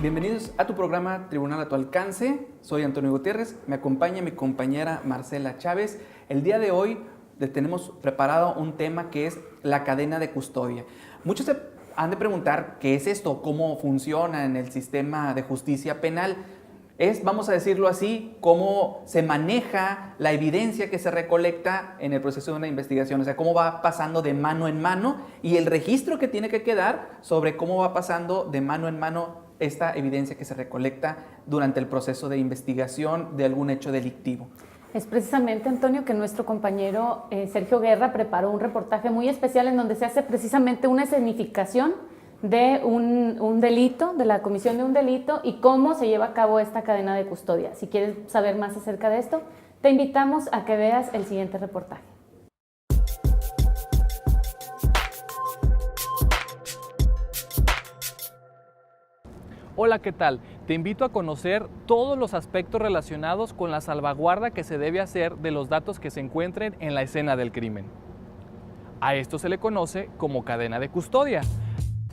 Bienvenidos a tu programa Tribunal a tu alcance. Soy Antonio Gutiérrez, me acompaña mi compañera Marcela Chávez. El día de hoy tenemos preparado un tema que es la cadena de custodia. Muchos se han de preguntar qué es esto, cómo funciona en el sistema de justicia penal. Es, vamos a decirlo así, cómo se maneja la evidencia que se recolecta en el proceso de una investigación, o sea, cómo va pasando de mano en mano y el registro que tiene que quedar sobre cómo va pasando de mano en mano esta evidencia que se recolecta durante el proceso de investigación de algún hecho delictivo. Es precisamente, Antonio, que nuestro compañero Sergio Guerra preparó un reportaje muy especial en donde se hace precisamente una escenificación de un delito, de la comisión de un delito y cómo se lleva a cabo esta cadena de custodia. Si quieres saber más acerca de esto, te invitamos a que veas el siguiente reportaje. Hola, ¿qué tal? Te invito a conocer todos los aspectos relacionados con la salvaguarda que se debe hacer de los datos que se encuentren en la escena del crimen. A esto se le conoce como cadena de custodia.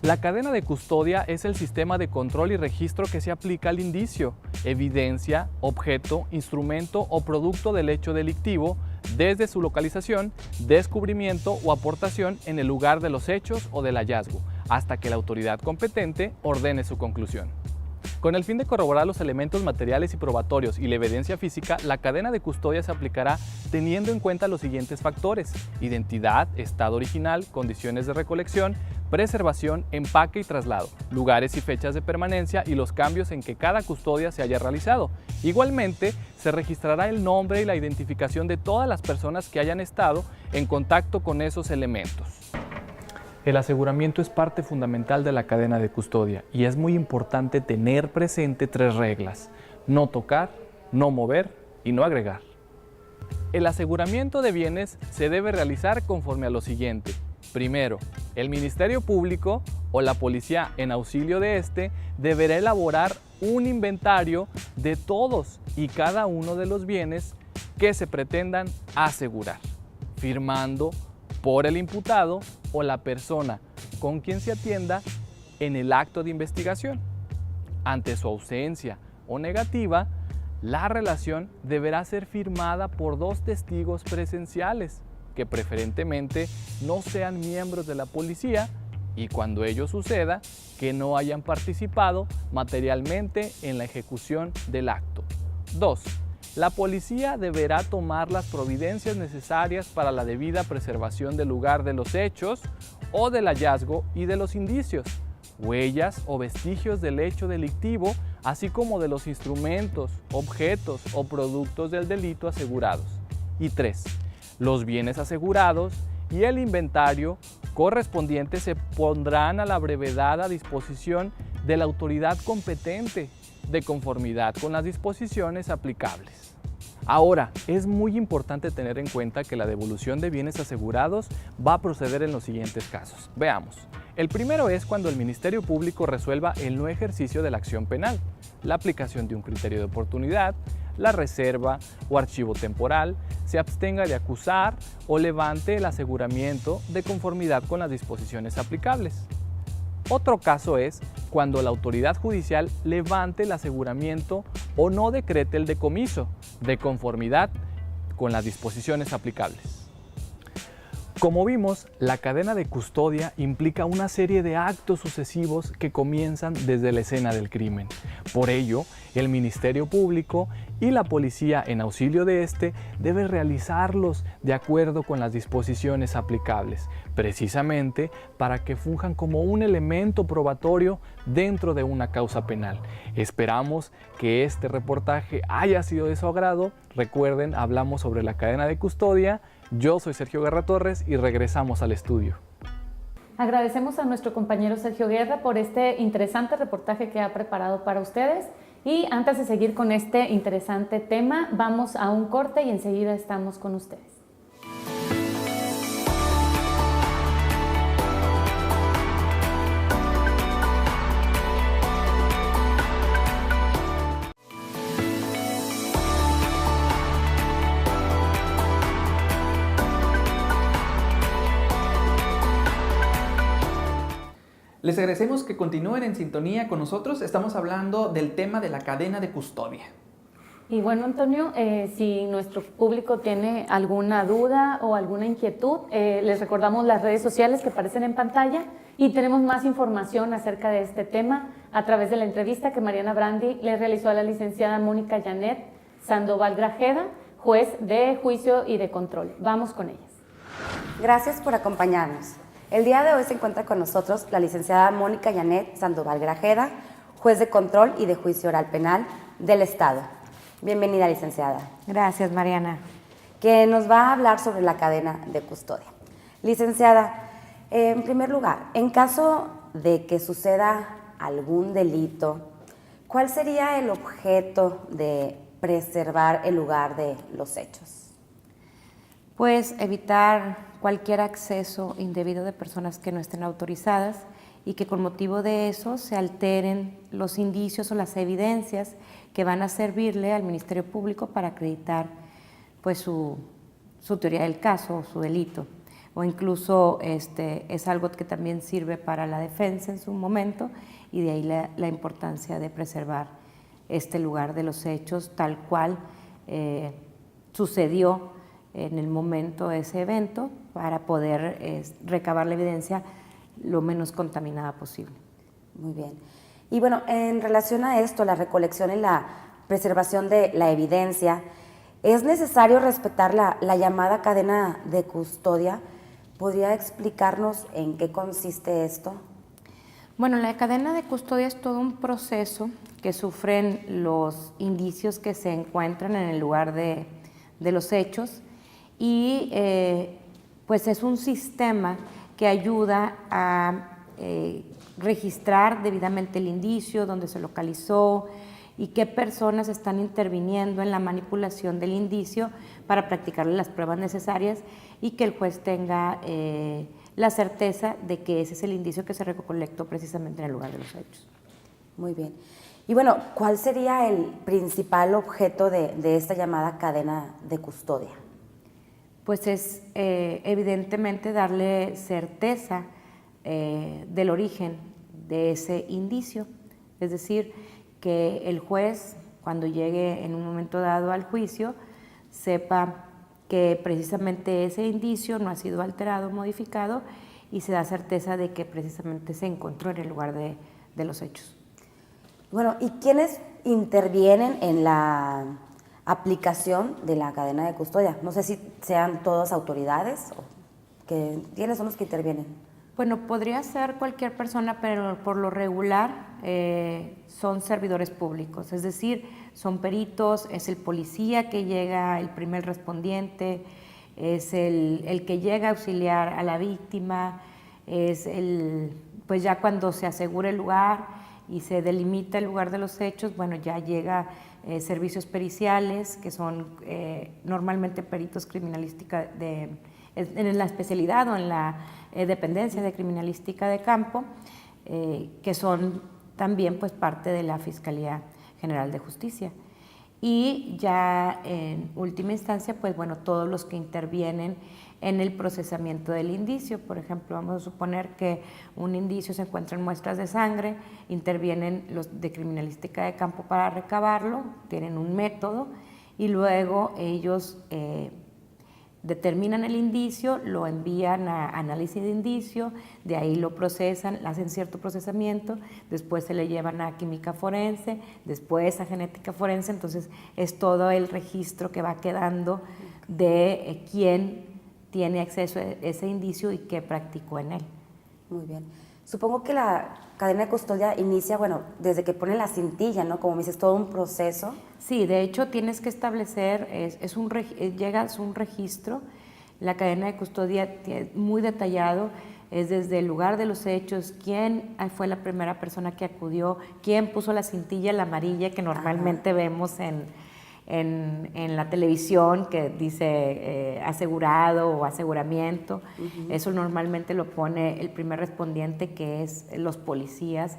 La cadena de custodia es el sistema de control y registro que se aplica al indicio, evidencia, objeto, instrumento o producto del hecho delictivo desde su localización, descubrimiento o aportación en el lugar de los hechos o del hallazgo, hasta que la autoridad competente ordene su conclusión. Con el fin de corroborar los elementos materiales y probatorios y la evidencia física, la cadena de custodia se aplicará teniendo en cuenta los siguientes factores: identidad, estado original, condiciones de recolección, preservación, empaque y traslado, lugares y fechas de permanencia y los cambios en que cada custodia se haya realizado. Igualmente, se registrará el nombre y la identificación de todas las personas que hayan estado en contacto con esos elementos. El aseguramiento es parte fundamental de la cadena de custodia y es muy importante tener presente 3 reglas: no tocar, no mover y no agregar. El aseguramiento de bienes se debe realizar conforme a lo siguiente. Primero, el Ministerio Público o la policía en auxilio de este deberá elaborar un inventario de todos y cada uno de los bienes que se pretendan asegurar, firmando por el imputado o la persona con quien se atienda en el acto de investigación. Ante su ausencia o negativa, la relación deberá ser firmada por 2 testigos presenciales, que preferentemente no sean miembros de la policía y, cuando ello suceda, que no hayan participado materialmente en la ejecución del acto. 2. La policía deberá tomar las providencias necesarias para la debida preservación del lugar de los hechos o del hallazgo y de los indicios, huellas o vestigios del hecho delictivo, así como de los instrumentos, objetos o productos del delito asegurados. Y 3. Los bienes asegurados y el inventario correspondiente se pondrán a la brevedad a disposición de la autoridad competente, de conformidad con las disposiciones aplicables. Ahora, es muy importante tener en cuenta que la devolución de bienes asegurados va a proceder en los siguientes casos. Veamos. El primero es cuando el Ministerio Público resuelva el no ejercicio de la acción penal, la aplicación de un criterio de oportunidad, la reserva o archivo temporal, se abstenga de acusar o levante el aseguramiento de conformidad con las disposiciones aplicables. Otro caso es cuando la autoridad judicial levante el aseguramiento o no decrete el decomiso de conformidad con las disposiciones aplicables. Como vimos, la cadena de custodia implica una serie de actos sucesivos que comienzan desde la escena del crimen. Por ello, el Ministerio Público y la policía en auxilio de este deben realizarlos de acuerdo con las disposiciones aplicables, precisamente para que funjan como un elemento probatorio dentro de una causa penal. Esperamos que este reportaje haya sido de su agrado. Recuerden, hablamos sobre la cadena de custodia. Yo soy Sergio Guerra Torres y regresamos al estudio. Agradecemos a nuestro compañero Sergio Guerra por este interesante reportaje que ha preparado para ustedes. Y antes de seguir con este interesante tema, vamos a un corte y enseguida estamos con ustedes. Les agradecemos que continúen en sintonía con nosotros. Estamos hablando del tema de la cadena de custodia. Y bueno, Antonio, si nuestro público tiene alguna duda o alguna inquietud, les recordamos las redes sociales que aparecen en pantalla y tenemos más información acerca de este tema a través de la entrevista que Mariana Brandi le realizó a la licenciada Mónica Janet Sandoval Grajeda, juez de juicio y de control. Vamos con ellas. Gracias por acompañarnos. El día de hoy se encuentra con nosotros la licenciada Mónica Janet Sandoval Grajeda, juez de control y de juicio oral penal del Estado. Bienvenida, licenciada. Gracias, Mariana. Que nos va a hablar sobre la cadena de custodia. Licenciada, en primer lugar, en caso de que suceda algún delito, ¿cuál sería el objeto de preservar el lugar de los hechos? Pues evitar cualquier acceso indebido de personas que no estén autorizadas y que con motivo de eso se alteren los indicios o las evidencias que van a servirle al Ministerio Público para acreditar pues su teoría del caso o su delito. O incluso es algo que también sirve para la defensa en su momento, y de ahí la importancia de preservar este lugar de los hechos tal cual sucedió en el momento de ese evento, para poder recabar la evidencia lo menos contaminada posible. Muy bien. Y bueno, en relación a esto, la recolección y la preservación de la evidencia, ¿es necesario respetar la llamada cadena de custodia? ¿Podría explicarnos en qué consiste esto? Bueno, la cadena de custodia es todo un proceso que sufren los indicios que se encuentran en el lugar de los hechos, y pues es un sistema que ayuda a registrar debidamente el indicio, dónde se localizó y qué personas están interviniendo en la manipulación del indicio para practicarle las pruebas necesarias, y que el juez tenga la certeza de que ese es el indicio que se recolectó precisamente en el lugar de los hechos. Muy bien. Y bueno, ¿cuál sería el principal objeto de esta llamada cadena de custodia? Pues es evidentemente darle certeza del origen de ese indicio, es decir, que el juez, cuando llegue en un momento dado al juicio, sepa que precisamente ese indicio no ha sido alterado o modificado, y se da certeza de que precisamente se encontró en el lugar de los hechos. Bueno, ¿y quiénes intervienen en la aplicación de la cadena de custodia? No sé si sean todas autoridades o ¿quiénes son los que intervienen? Bueno, podría ser cualquier persona, pero por lo regular son servidores públicos, es decir, son peritos, es el policía que llega, el primer respondiente, es el que llega a auxiliar a la víctima, es pues ya cuando se asegura el lugar y se delimita el lugar de los hechos, bueno, ya llega servicios periciales, que son normalmente peritos criminalística en la especialidad o en la dependencia de criminalística de campo, que son también pues parte de la Fiscalía General de Justicia. Y ya en última instancia, pues bueno, todos los que intervienen en el procesamiento del indicio. Por ejemplo, vamos a suponer que un indicio se encuentra en muestras de sangre, intervienen los de criminalística de campo para recabarlo, tienen un método, y luego ellos determinan el indicio, lo envían a análisis de indicio, de ahí lo procesan, hacen cierto procesamiento, después se le llevan a química forense, después a genética forense. Entonces es todo el registro que va quedando de quién tiene acceso a ese indicio y qué practicó en él. Muy bien. Supongo que la cadena de custodia inicia, bueno, desde que ponen la cintilla, ¿no? Como me dices, todo un proceso. Sí, de hecho tienes que establecer, llegas a un registro. La cadena de custodia muy detallado, es desde el lugar de los hechos, quién fue la primera persona que acudió, quién puso la cintilla, la amarilla que normalmente vemos en la televisión, que dice asegurado o aseguramiento. Eso normalmente lo pone el primer respondiente, que es los policías.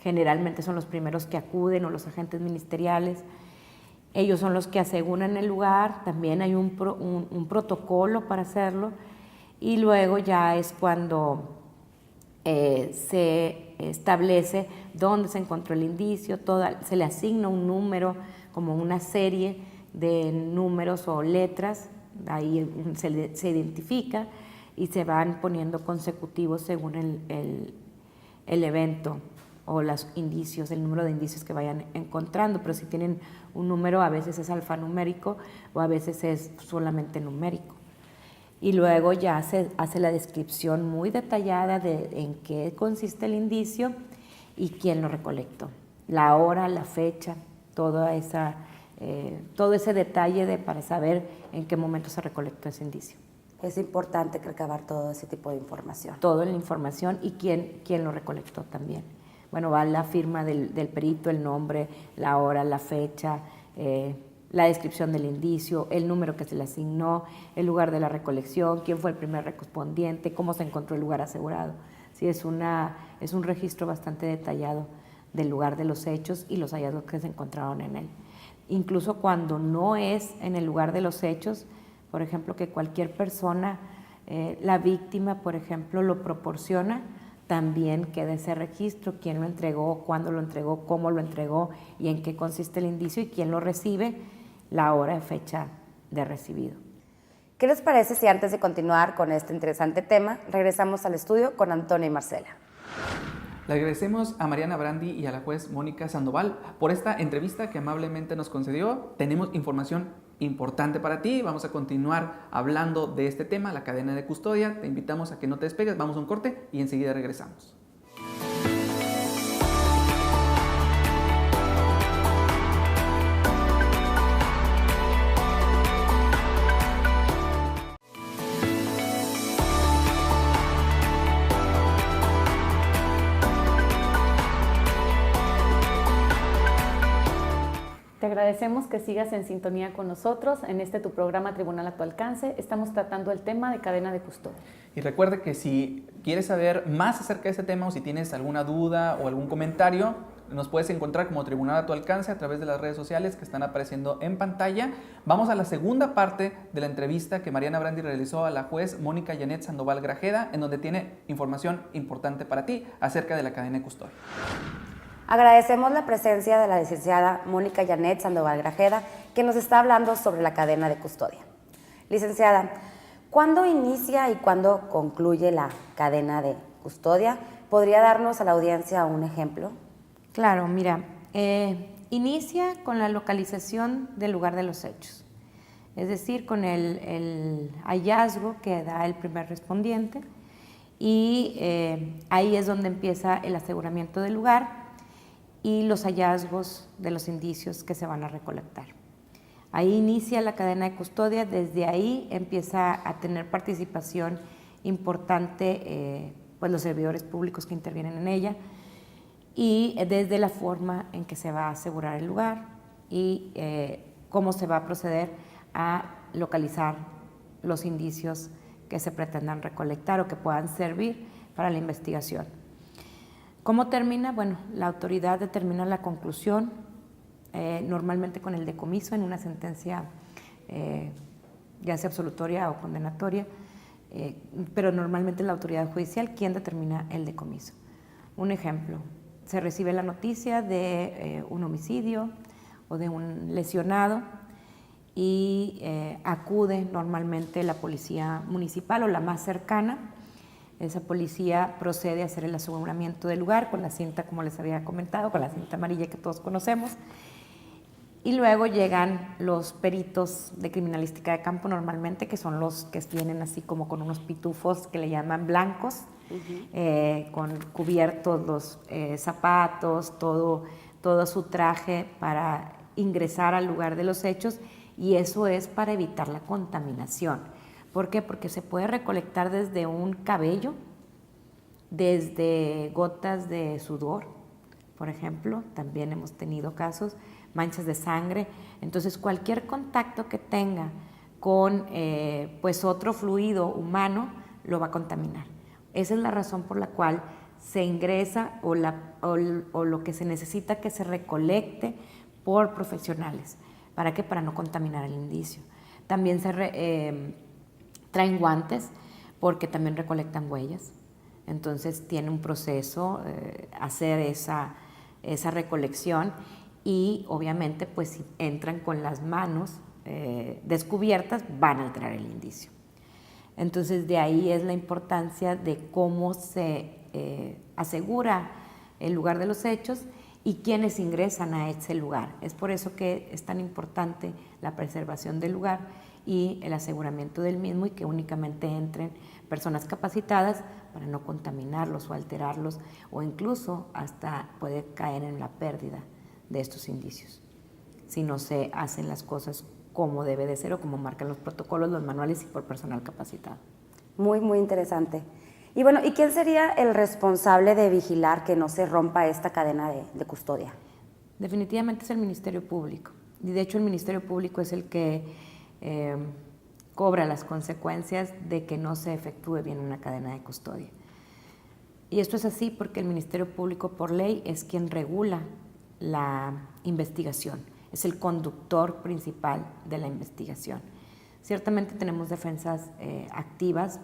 Generalmente son los primeros que acuden, o los agentes ministeriales. Ellos son los que aseguran el lugar. También hay un protocolo para hacerlo, y luego ya es cuando se establece dónde se encontró el indicio, se le asigna un número, como una serie de números o letras, ahí se identifica y se van poniendo consecutivos según el evento o los indicios, el número de indicios que vayan encontrando, pero si tienen un número a veces es alfanumérico o a veces es solamente numérico. Y luego ya se hace la descripción muy detallada de en qué consiste el indicio y quién lo recolectó, la hora, la fecha, todo ese detalle para saber en qué momento se recolectó ese indicio. Es importante recabar todo ese tipo de información. Toda la información y quién lo recolectó también. Bueno, va la firma del perito, el nombre, la hora, la fecha, la descripción del indicio, el número que se le asignó, el lugar de la recolección, quién fue el primer correspondiente, cómo se encontró el lugar asegurado. Sí, es un registro bastante detallado del lugar de los hechos y los hallazgos que se encontraron en él. Incluso cuando no es en el lugar de los hechos, por ejemplo, que cualquier persona, la víctima, por ejemplo, lo proporciona, también queda ese registro, quién lo entregó, cuándo lo entregó, cómo lo entregó y en qué consiste el indicio y quién lo recibe, la hora y fecha de recibido. ¿Qué les parece si antes de continuar con este interesante tema, regresamos al estudio con Antonio y Marcela? Le agradecemos a Mariana Brandi y a la juez Mónica Sandoval por esta entrevista que amablemente nos concedió. Tenemos información importante para ti. Vamos a continuar hablando de este tema, la cadena de custodia. Te invitamos a que no te despegues. Vamos a un corte y enseguida regresamos. Te agradecemos que sigas en sintonía con nosotros en tu programa Tribunal a tu alcance. Estamos tratando el tema de cadena de custodia. Y recuerde que si quieres saber más acerca de este tema o si tienes alguna duda o algún comentario, nos puedes encontrar como Tribunal a tu alcance a través de las redes sociales que están apareciendo en pantalla. Vamos a la segunda parte de la entrevista que Mariana Brandi realizó a la juez Mónica Janet Sandoval Grajeda, en donde tiene información importante para ti acerca de la cadena de custodia. Agradecemos la presencia de la licenciada Mónica Janet Sandoval Grajeda, que nos está hablando sobre la cadena de custodia. Licenciada, ¿cuándo inicia y cuándo concluye la cadena de custodia? ¿Podría darnos a la audiencia un ejemplo? Claro, mira, inicia con la localización del lugar de los hechos, es decir, con el hallazgo que da el primer respondiente y ahí es donde empieza el aseguramiento del lugar y los hallazgos de los indicios que se van a recolectar. Ahí inicia la cadena de custodia, desde ahí empieza a tener participación importante pues los servidores públicos que intervienen en ella y desde la forma en que se va a asegurar el lugar y cómo se va a proceder a localizar los indicios que se pretendan recolectar o que puedan servir para la investigación. ¿Cómo termina? Bueno, la autoridad determina la conclusión, normalmente con el decomiso en una sentencia, ya sea absolutoria o condenatoria, pero normalmente es la autoridad judicial quien determina el decomiso. Un ejemplo, se recibe la noticia de un homicidio o de un lesionado y acude normalmente la policía municipal o la más cercana. Esa policía procede a hacer el aseguramiento del lugar con la cinta, como les había comentado, con la cinta amarilla que todos conocemos. Y luego llegan los peritos de criminalística de campo normalmente, que son los que vienen así como con unos pitufos que le llaman blancos, con cubiertos los zapatos, todo su traje para ingresar al lugar de los hechos, y eso es para evitar la contaminación. ¿Por qué? Porque se puede recolectar desde un cabello, desde gotas de sudor, por ejemplo, también hemos tenido casos, manchas de sangre. Entonces, cualquier contacto que tenga con pues otro fluido humano lo va a contaminar. Esa es la razón por la cual se ingresa o lo que se necesita que se recolecte por profesionales. ¿Para qué? Para no contaminar el indicio. También se traen guantes porque también recolectan huellas. Entonces tiene un proceso hacer esa recolección y obviamente pues si entran con las manos descubiertas van a alterar el indicio. Entonces de ahí es la importancia de cómo se asegura el lugar de los hechos y quiénes ingresan a ese lugar. Es por eso que es tan importante la preservación del lugar y el aseguramiento del mismo y que únicamente entren personas capacitadas para no contaminarlos o alterarlos o incluso hasta poder caer en la pérdida de estos indicios si no se hacen las cosas como debe de ser o como marcan los protocolos, los manuales y por personal capacitado. Muy, muy interesante. Y bueno, ¿y quién sería el responsable de vigilar que no se rompa esta cadena de custodia? Definitivamente es el Ministerio Público. Y de hecho el Ministerio Público es el que cobra las consecuencias de que no se efectúe bien una cadena de custodia. Y esto es así porque el Ministerio Público por ley es quien regula la investigación, es el conductor principal de la investigación. Ciertamente tenemos defensas activas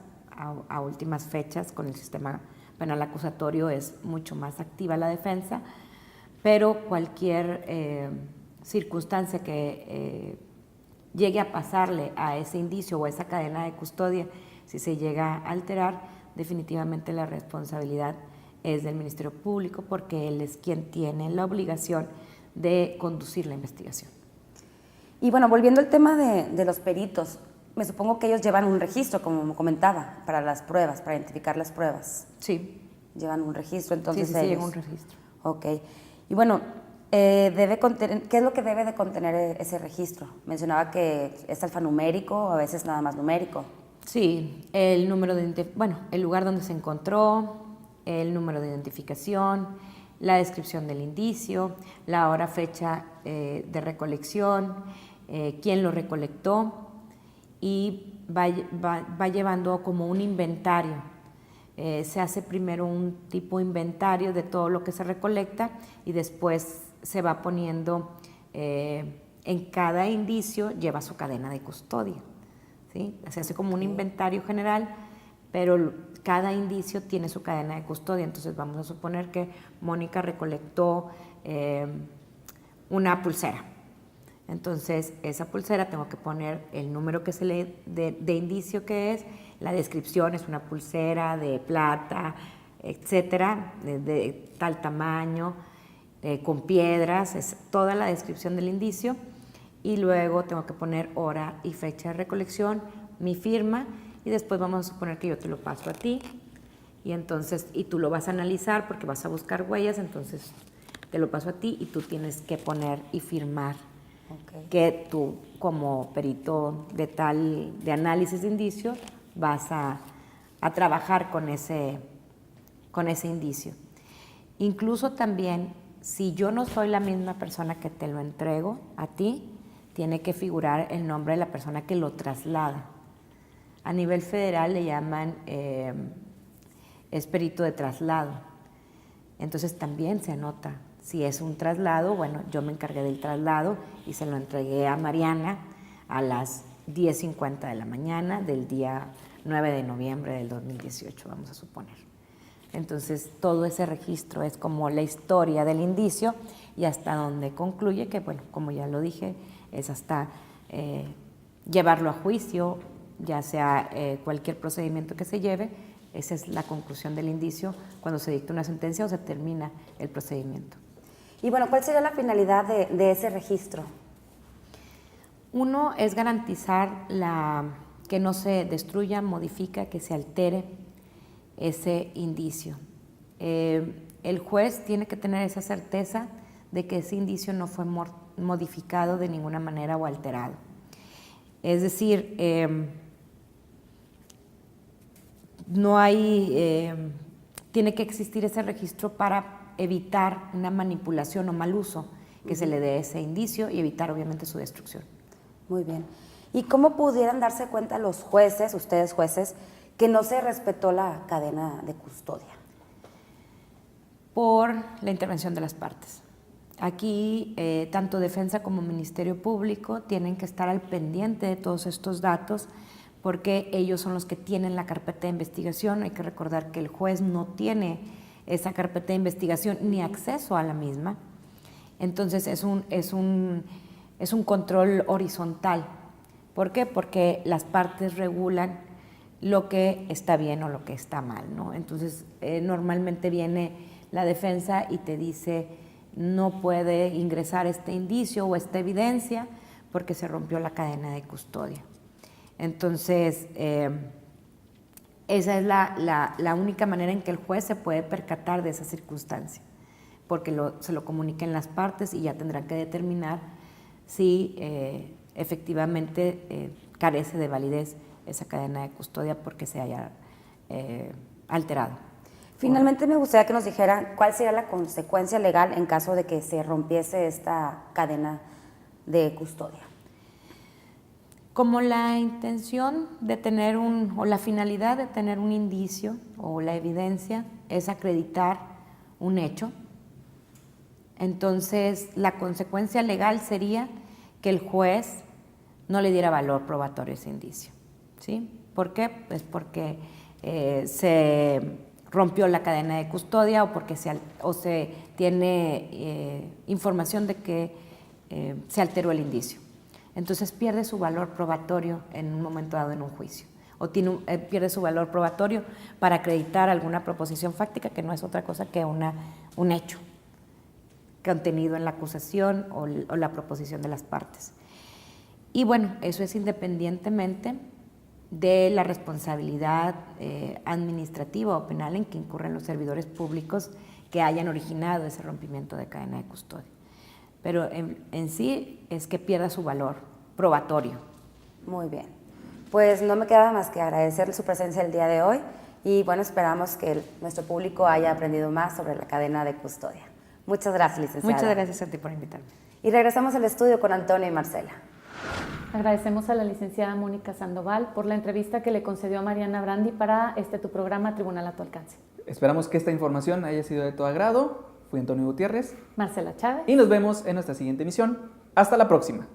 a últimas fechas, con el sistema penal acusatorio es mucho más activa la defensa, pero cualquier circunstancia que llegue a pasarle a ese indicio o a esa cadena de custodia, si se llega a alterar, definitivamente la responsabilidad es del Ministerio Público porque él es quien tiene la obligación de conducir la investigación. Y bueno, volviendo al tema de los peritos, me supongo que ellos llevan un registro, como comentaba, para las pruebas, para identificar las pruebas. Sí. Llevan un registro, entonces sí, lleva un registro. Ok. Y bueno, ¿qué es lo que debe de contener ese registro? Mencionaba que es alfanumérico o a veces nada más numérico. Sí, el número el lugar donde se encontró, el número de identificación, la descripción del indicio, la hora, fecha de recolección, quién lo recolectó y va llevando como un inventario. Se hace primero un tipo inventario de todo lo que se recolecta y después se va poniendo en cada indicio, lleva su cadena de custodia. ¿Sí? Se hace como un inventario general, pero cada indicio tiene su cadena de custodia. Entonces vamos a suponer que Mónica recolectó una pulsera. Entonces esa pulsera tengo que poner el número que se lee de indicio que es, la descripción es una pulsera de plata, etcétera, de tal tamaño, con piedras, es toda la descripción del indicio. Y luego tengo que poner hora y fecha de recolección, mi firma, y después vamos a suponer que yo te lo paso a ti, y tú lo vas a analizar porque vas a buscar huellas, entonces te lo paso a ti y tú tienes que poner y firmar que tú como perito de análisis de indicio vas a trabajar con ese indicio. Incluso también, si yo no soy la misma persona que te lo entrego a ti, tiene que figurar el nombre de la persona que lo traslada. A nivel federal le llaman es perito de traslado. Entonces también se anota. Si es un traslado, bueno, yo me encargué del traslado y se lo entregué a Mariana a las 10:50 de la mañana del día 9 de noviembre del 2018, vamos a suponer. Entonces todo ese registro es como la historia del indicio y hasta donde concluye que, bueno, como ya lo dije, es hasta llevarlo a juicio, ya sea cualquier procedimiento que se lleve, esa es la conclusión del indicio cuando se dicta una sentencia o se termina el procedimiento. Y bueno, ¿cuál sería la finalidad de ese registro? Uno es garantizar que no se destruya, modifica, que se altere ese indicio. El juez tiene que tener esa certeza de que ese indicio no fue modificado de ninguna manera o alterado. Es decir, tiene que existir ese registro para evitar una manipulación o mal uso que se le dé ese indicio y evitar obviamente su destrucción. Muy bien. ¿Y cómo pudieran darse cuenta los jueces, ustedes jueces, que no se respetó la cadena de custodia? Por la intervención de las partes. Aquí, tanto defensa como Ministerio Público tienen que estar al pendiente de todos estos datos porque ellos son los que tienen la carpeta de investigación. Hay que recordar que el juez no tiene esa carpeta de investigación ni acceso a la misma. Entonces es un control horizontal. ¿Por qué? Porque las partes regulan lo que está bien o lo que está mal, ¿no? Entonces normalmente viene la defensa y te dice no puede ingresar este indicio o esta evidencia porque se rompió la cadena de custodia. Entonces, esa es la única manera en que el juez se puede percatar de esa circunstancia, porque se lo comuniquen las partes y ya tendrán que determinar si efectivamente carece de validez esa cadena de custodia porque se haya alterado. Finalmente, me gustaría que nos dijera cuál sería la consecuencia legal en caso de que se rompiese esta cadena de custodia. Como la intención de tener o la finalidad de tener un indicio o la evidencia es acreditar un hecho, entonces la consecuencia legal sería que el juez no le diera valor probatorio a ese indicio, ¿sí? ¿Por qué? Pues porque se rompió la cadena de custodia o porque se tiene información de que se alteró el indicio. Entonces pierde su valor probatorio en un momento dado en un juicio, o pierde su valor probatorio para acreditar alguna proposición fáctica que no es otra cosa que un hecho contenido en la acusación o la proposición de las partes. Y bueno, eso es independientemente de la responsabilidad administrativa o penal en que incurren los servidores públicos que hayan originado ese rompimiento de cadena de custodia. Pero en sí es que pierda su valor probatorio. Muy bien. Pues no me queda más que agradecerle su presencia el día de hoy y bueno, esperamos que nuestro público haya aprendido más sobre la cadena de custodia. Muchas gracias, licenciada. Muchas gracias a ti por invitarme. Y regresamos al estudio con Antonio y Marcela. Agradecemos a la licenciada Mónica Sandoval por la entrevista que le concedió a Mariana Brandi para tu programa Tribunal a tu alcance. Esperamos que esta información haya sido de tu agrado. Fui Antonio Gutiérrez. Marcela Chávez. Y nos vemos en nuestra siguiente emisión. Hasta la próxima.